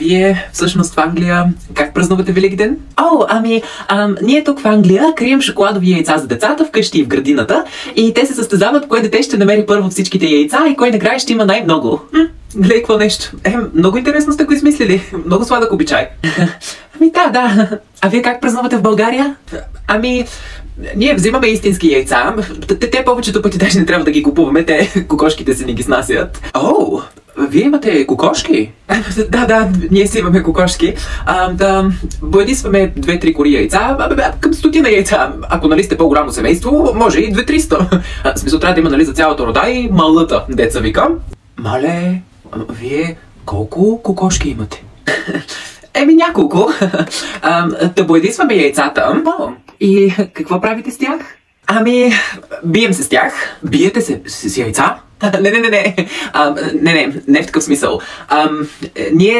вие всъщност в Англия как празнувате Великден? Ние тук в Англия крием шоколадови яйца за децата вкъщи и в градината и те се състезават кое дете ще намери първо всичките яйца и кой накрая ще има най-много. Гледай какво нещо. Много интересно сте го измислили. Много сладък обичай. Да. А вие как празнувате в България? Ние взимаме истински яйца. Те повечето пъти даже не трябва да ги купуваме. Кокошките се ни ги снасят. Вие имате кокошки? Да, ние си имаме кокошки. Боядисваме 2-3 кори яйца, към 100 яйца. Ако нали сте по-голямо семейство, може и 2-300. В смисъл трябва да има нали за цялата рода и малата, деца викам. Мале, вие колко кокошки имате? Няколко. Да боядисваме яйцата. И какво правите с тях? Бием се с тях. Биете се с яйца? Не в такъв смисъл. Ние